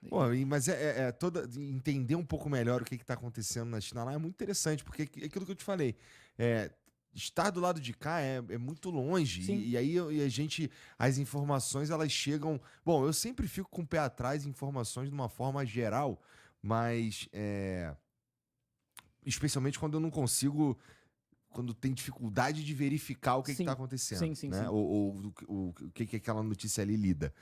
Pô, mas entender um pouco melhor o que está acontecendo na China lá é muito interessante, porque é aquilo que eu te falei, é, estar do lado de cá é muito longe, Sim, e a gente, as informações elas chegam. Bom, eu sempre fico com o pé atrás em informações de uma forma geral, mas especialmente quando eu não consigo, quando tem dificuldade de verificar o que está sim, acontecendo, sim, sim, né? sim. O que aquela notícia ali lida.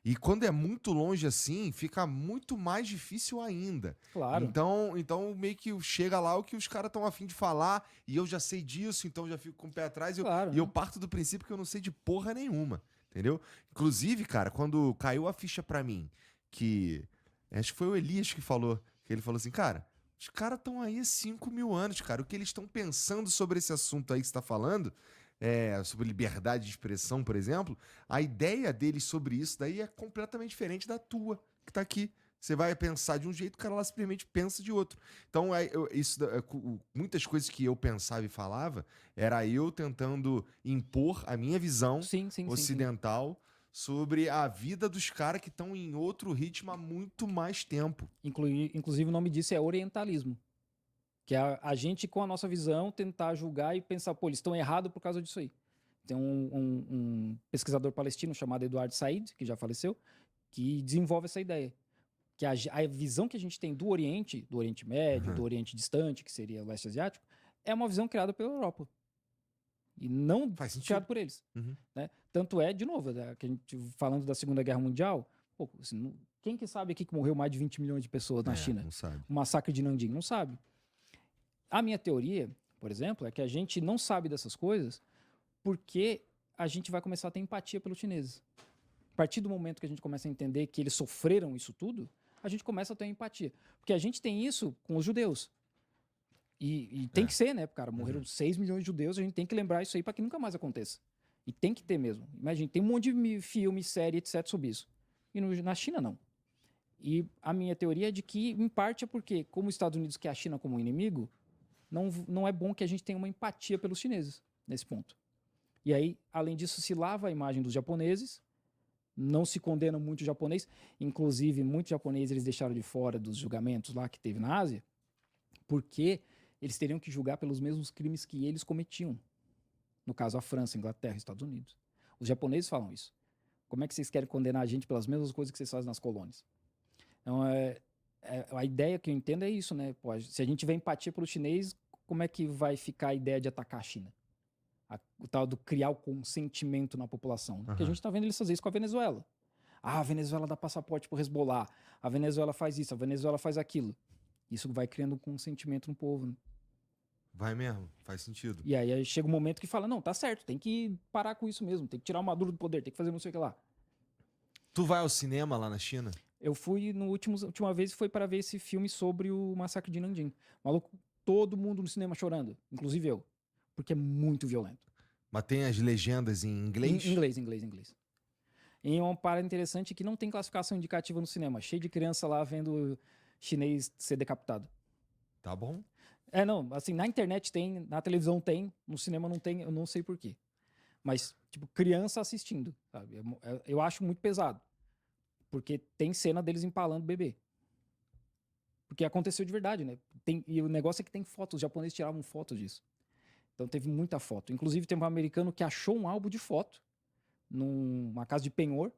E quando é muito longe assim, fica muito mais difícil ainda. Claro, Então meio que chega lá o que os caras estão a fim de falar, e eu já sei disso, então eu já fico com o pé atrás, claro, e eu né? parto do princípio que eu não sei de porra nenhuma, entendeu? Inclusive, cara, quando caiu a ficha pra mim, que acho que foi o Elias que falou, que ele falou assim, cara, os caras estão aí há 5 mil anos, cara, o que eles estão pensando sobre esse assunto aí que você tá falando, sobre liberdade de expressão, por exemplo, a ideia deles sobre isso daí é completamente diferente da tua, que tá aqui. Você vai pensar de um jeito, o cara lá simplesmente pensa de outro. Então, muitas coisas que eu pensava e falava, era eu tentando impor a minha visão Sim, sim, sim, sim. ocidental sobre a vida dos caras que estão em outro ritmo há muito mais tempo. Inclusive o nome disso é orientalismo. Que é a gente, com a nossa visão, tentar julgar e pensar, pô, eles estão errados por causa disso aí. Tem um pesquisador palestino chamado Eduardo Said, que já faleceu, que desenvolve essa ideia. Que a visão que a gente tem do Oriente Médio, do Oriente Distante, que seria o leste asiático, é uma visão criada pela Europa. E não Faz criada sentido. por eles. Uhum. Né? Tanto é, de novo, né, que a gente, falando da Segunda Guerra Mundial, pô, assim, quem que sabe aqui que morreu mais de 20 milhões de pessoas na China? Não sabe. O massacre de Nanjing, não sabe. A minha teoria, por exemplo, é que a gente não sabe dessas coisas porque a gente vai começar a ter empatia pelos chineses. A partir do momento que a gente começa a entender que eles sofreram isso tudo, a gente começa a ter empatia. Porque a gente tem isso com os judeus. E tem É. que ser, né, cara? Morreram Uhum. 6 milhões de judeus, a gente tem que lembrar isso aí para que nunca mais aconteça. E tem que ter mesmo. Imagina, tem um monte de filme, série, etc. sobre isso. E na China, não. E a minha teoria é de que, em parte, é porque, como os Estados Unidos quer a China como inimigo, não é bom que a gente tenha uma empatia pelos chineses nesse ponto. E aí, além disso, se lava a imagem dos japoneses, não se condena muito o japonês, inclusive muitos japoneses eles deixaram de fora dos julgamentos lá que teve na Ásia, porque eles teriam que julgar pelos mesmos crimes que eles cometiam. No caso, a França, a Inglaterra, Estados Unidos. Os japoneses falam isso. Como é que vocês querem condenar a gente pelas mesmas coisas que vocês fazem nas colônias? Então, a ideia que eu entendo é isso, né? Pô, se a gente tiver empatia pelo chinês, como é que vai ficar a ideia de atacar a China? O tal do criar o consentimento na população. Né? Porque a gente Uhum. está vendo eles fazer isso com a Venezuela. Ah, a Venezuela dá passaporte para o Hezbollah. A Venezuela faz isso, a Venezuela faz aquilo. Isso vai criando um consentimento no povo. Né? Vai mesmo, faz sentido. E aí chega um momento que fala: não, tá certo, tem que parar com isso mesmo, tem que tirar o Maduro do poder, tem que fazer não sei o que lá. Tu vai ao cinema lá na China? Eu fui no última vez foi para ver esse filme sobre o massacre de Nanjing. Maluco, todo mundo no cinema chorando, inclusive eu, porque é muito violento. Mas tem as legendas em Em inglês? inglês, inglês, inglês. E uma parada interessante que não tem classificação indicativa no cinema, cheio de criança lá vendo chinês ser decapitado. Tá bom. Não, assim, na internet tem, na televisão tem, no cinema não tem, eu não sei porquê. Mas, tipo, criança assistindo, sabe? Eu acho muito pesado. Porque tem cena deles empalando o bebê. Porque aconteceu de verdade, né? E o negócio é que tem fotos, os japoneses tiravam fotos disso. Então teve muita foto. Inclusive, tem um americano que achou um álbum de foto numa casa de penhor.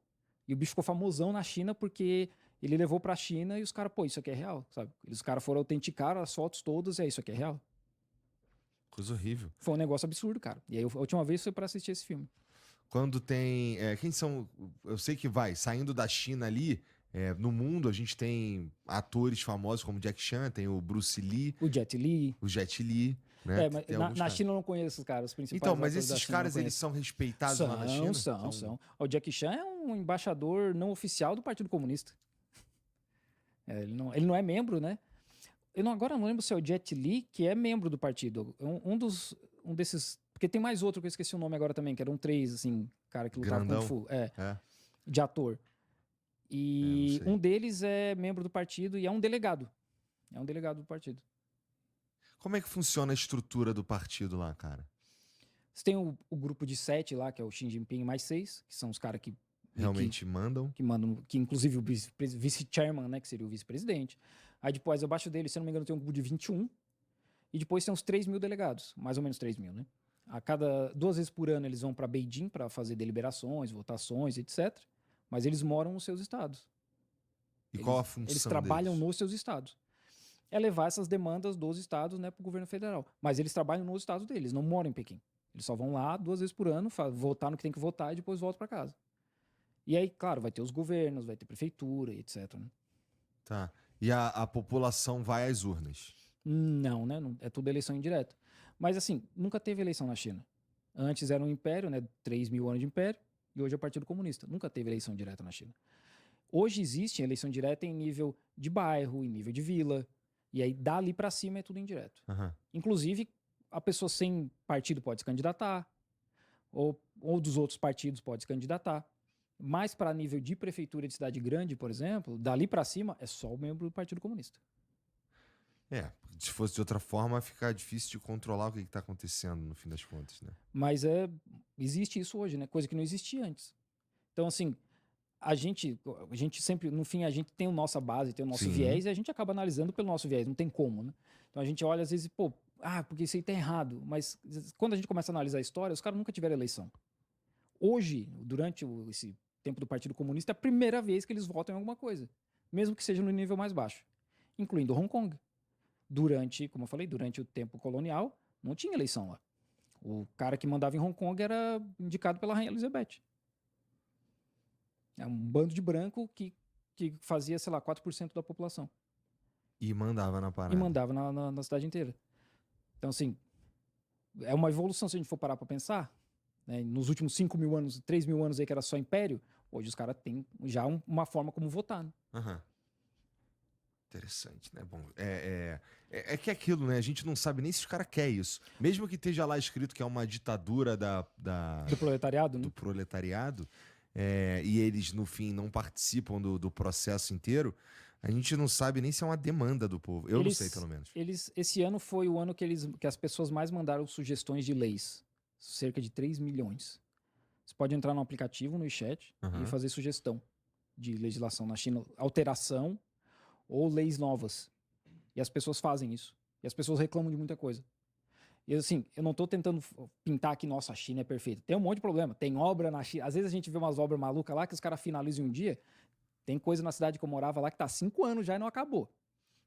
E o bicho ficou famosão na China porque ele levou pra China e os caras, pô, isso aqui é real, sabe? Os caras foram autenticar as fotos todas e isso aqui é real. Coisa horrível. Foi um negócio absurdo, cara. E aí a última vez foi pra assistir esse filme. Quando tem. Quem são. Eu sei que vai, saindo da China ali, no mundo a gente tem atores famosos como Jack Chan, tem o Bruce Lee, O Jet Li. o Jet Li, né? Mas Tem alguns na caras. China eu não conheço os caras, os Então, principais mas atores da esses China eu não caras, eles conheço. são respeitados lá na São, China? são, são. O Jack Chan é um embaixador não oficial do Partido Comunista. Ele não é membro, né? Agora não lembro se é o Jet Li, que é membro do partido. Um desses. Porque tem mais outro que eu esqueci o nome agora também, que eram três, assim, cara que lutava Kung Grandão? Fu. É, De ator. não E sei. um deles é membro do partido e é um delegado. É um delegado do partido. Como é que funciona a estrutura do partido lá, cara? Você tem o grupo de 7 lá, que é o Xi Jinping mais 6, que são os caras que realmente mandam. Que inclusive o vice-chairman, né, que seria o vice-presidente. Aí depois, abaixo dele, se eu não me engano, tem um grupo de 21. E depois tem uns 3 mil delegados, mais ou menos 3 mil, né? A cada 2 vezes por ano eles vão para Beijing para fazer deliberações, votações, etc. Mas eles moram nos seus estados. E qual a função Eles trabalham deles? nos seus estados. É levar essas demandas dos estados, né, para o governo federal. Mas eles trabalham nos estados deles, não moram em Pequim. Eles só vão lá 2 vezes por ano, votar no que tem que votar e depois voltam para casa. E aí, claro, vai ter os governos, vai ter prefeitura, etc. Né? Tá. E a população vai às urnas? Não, né? É tudo eleição indireta. Mas assim, nunca teve eleição na China. Antes era um império, né? 3 mil anos de império, e hoje é o Partido Comunista. Nunca teve eleição direta na China. Hoje existe eleição direta em nível de bairro, em nível de vila, e aí dali para cima é tudo indireto. Uhum. Inclusive, a pessoa sem partido pode se candidatar, ou dos outros partidos pode se candidatar. Mas para nível de prefeitura de cidade grande, por exemplo, dali para cima é só o membro do Partido Comunista. Se fosse de outra forma, fica difícil de controlar o que está acontecendo no fim das contas, né? Mas existe isso hoje, né? Coisa que não existia antes. Então, assim, a gente sempre, no fim, a gente tem a nossa base, tem o nosso Sim. viés, e a gente acaba analisando pelo nosso viés, não tem como, né? Então a gente olha, às vezes, porque isso aí tá errado. Mas quando a gente começa a analisar a história, os caras nunca tiveram eleição. Hoje, durante esse tempo do Partido Comunista, é a primeira vez que eles votam em alguma coisa. Mesmo que seja no nível mais baixo. Incluindo Hong Kong. Como eu falei, durante o tempo colonial, não tinha eleição lá. O cara que mandava em Hong Kong era indicado pela Rainha Elizabeth. É um bando de branco que fazia, sei lá, 4% da população. E mandava na parada. E mandava na cidade inteira. Então, assim, é uma evolução se a gente for parar pra pensar. Né? Nos últimos 5 mil anos, 3 mil anos aí que era só império, hoje os caras têm já uma forma como votar. Né? Uhum. Interessante, né? Bom, é que é aquilo, né? A gente não sabe nem se os caras querem isso. Mesmo que esteja lá escrito que é uma ditadura Do proletariado, né? do proletariado, e eles, no fim, não participam do processo inteiro, a gente não sabe nem se é uma demanda do povo. Eu não sei, pelo menos. Esse ano foi o ano que as pessoas mais mandaram sugestões de leis. Cerca de 3 milhões. Você pode entrar no aplicativo, no WeChat, e fazer sugestão de legislação na China, alteração ou leis novas. E as pessoas fazem isso. E as pessoas reclamam de muita coisa. E assim, eu não estou tentando pintar que, nossa, a China é perfeita. Tem um monte de problema. Tem obra na China. Às vezes a gente vê umas obras malucas lá que os caras finalizam em um dia. Tem coisa na cidade que eu morava lá que tá há 5 anos já e não acabou.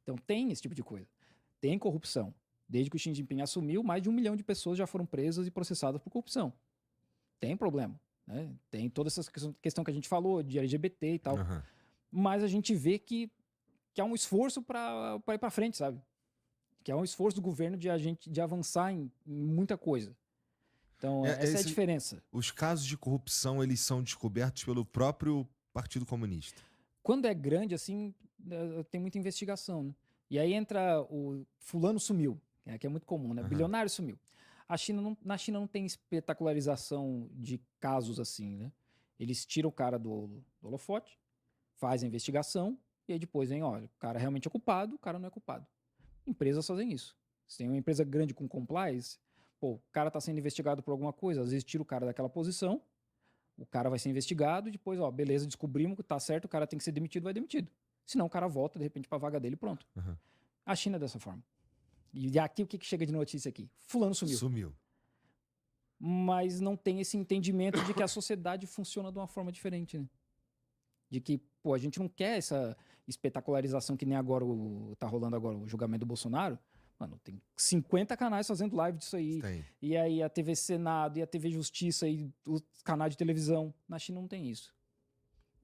Então tem esse tipo de coisa. Tem corrupção. Desde que o Xi Jinping assumiu, mais de 1 milhão de pessoas já foram presas e processadas por corrupção. Tem problema. Né? Tem toda essa questão que a gente falou, de LGBT e tal. Uhum. Mas a gente vê que há um esforço para ir para frente, sabe? Que há um esforço do governo de avançar em muita coisa. Então, essa é a diferença. Os casos de corrupção, eles são descobertos pelo próprio Partido Comunista. Quando é grande, assim, tem muita investigação, né? E aí entra o fulano sumiu, que é muito comum, né? Bilionário sumiu. Na China não tem espetacularização de casos assim, né? Eles tiram o cara do holofote, fazem a investigação, e aí depois vem, olha, o cara realmente é culpado, o cara não é culpado. Empresas fazem isso. Se tem uma empresa grande com compliance, o cara tá sendo investigado por alguma coisa, às vezes tira o cara daquela posição, o cara vai ser investigado, e depois, beleza, descobrimos que tá certo, o cara tem que ser demitido, vai demitido. Senão o cara volta, de repente, pra vaga dele e pronto. Uhum. A China é dessa forma. E aqui, o que chega de notícia aqui? Fulano sumiu. Sumiu. Mas não tem esse entendimento de que a sociedade funciona de uma forma diferente, né? De que, a gente não quer essa espetacularização que nem agora tá rolando agora o julgamento do Bolsonaro. Mano, tem 50 canais fazendo live disso aí. Tem. E aí a TV Senado, e a TV Justiça, e os canais de televisão. Na China não tem isso.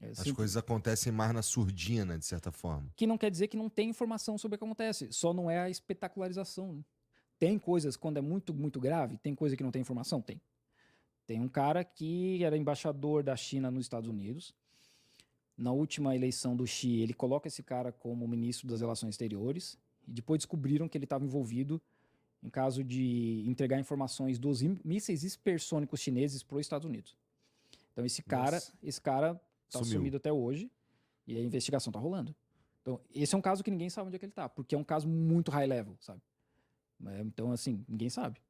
As coisas acontecem mais na surdina, de certa forma. Que não quer dizer que não tem informação sobre o que acontece. Só não é a espetacularização. Né? Tem coisas, quando é muito, muito grave, tem coisa que não tem informação? Tem. Tem um cara que era embaixador da China nos Estados Unidos. Na última eleição do Xi, ele coloca esse cara como ministro das Relações Exteriores. E depois descobriram que ele estava envolvido em caso de entregar informações dos mísseis hipersônicos chineses para os Estados Unidos. Então esse cara tá sumido até hoje e a investigação tá rolando. Então, esse é um caso que ninguém sabe onde é que ele tá, porque é um caso muito high level, sabe? Então, assim, ninguém sabe.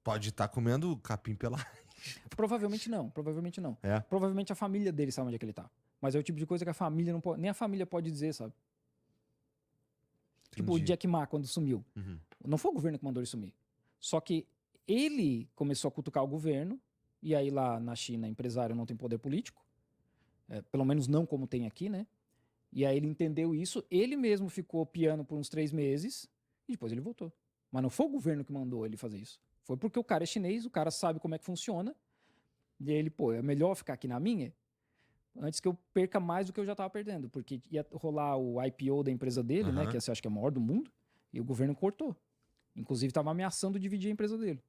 Pode estar comendo capim pela raiz. Provavelmente não, provavelmente não. É. Provavelmente a família dele sabe onde é que ele tá. Mas é o tipo de coisa que a família não pode, nem a família pode dizer, sabe? Tipo o Entendi. Jack Ma quando sumiu. Uhum. Não foi o governo que mandou ele sumir. Só que ele começou a cutucar o governo, e aí lá na China, empresário não tem poder político, pelo menos não como tem aqui, né? E aí ele entendeu isso, ele mesmo ficou piando por uns 3 meses, e depois ele voltou. Mas não foi o governo que mandou ele fazer isso. Foi porque o cara é chinês, o cara sabe como é que funciona, e aí ele, pô, é melhor ficar aqui na minha, antes que eu perca mais do que eu já tava perdendo, porque ia rolar o IPO da empresa dele, né? Aham. Que você acha que é a maior do mundo, e o governo cortou. Inclusive, tava ameaçando dividir a empresa dele.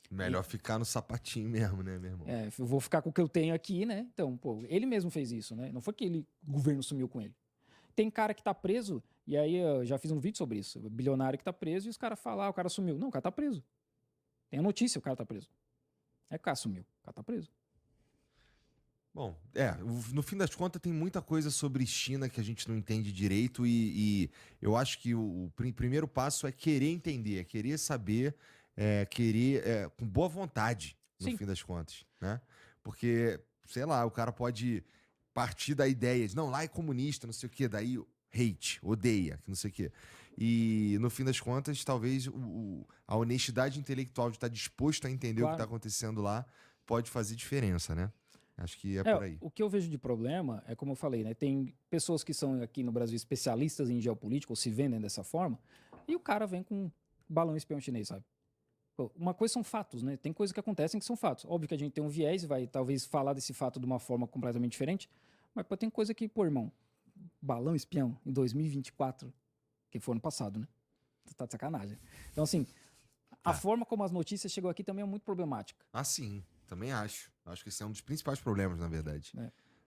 Melhor ficar no sapatinho mesmo, né, meu irmão? Eu vou ficar com o que eu tenho aqui, né? Então, pô, ele mesmo fez isso, né? Não foi que o governo sumiu com ele. Tem cara que tá preso, e aí eu já fiz um vídeo sobre isso. Bilionário que tá preso, e os caras falam, o cara sumiu. Não, o cara tá preso. Tem a notícia, o cara tá preso. É que o cara sumiu, o cara tá preso. Bom, no fim das contas tem muita coisa sobre China que a gente não entende direito e eu acho que o primeiro passo é querer entender, é querer saber, querer com boa vontade, no Sim. fim das contas, né? Porque, sei lá, o cara pode partir da ideia de, não, lá é comunista, não sei o quê, daí hate, odeia, que não sei o quê. E, no fim das contas, talvez a honestidade intelectual de estar disposto a entender o que Claro. está acontecendo lá pode fazer diferença, né? Acho que é por aí. O que eu vejo de problema é, como eu falei, né? Tem pessoas que são aqui no Brasil especialistas em geopolítica, ou se vendem dessa forma, e o cara vem com balão espião chinês, sabe? Pô, uma coisa são fatos, né? Tem coisas que acontecem que são fatos. Óbvio que a gente tem um viés e vai talvez falar desse fato de uma forma completamente diferente, mas pô, tem coisa que, pô, irmão, balão espião em 2024, que foi ano passado, né? Tá de sacanagem. Então, assim, a forma como as notícias chegam aqui também é muito problemática. Ah, sim, também acho. Acho que esse é um dos principais problemas, na verdade.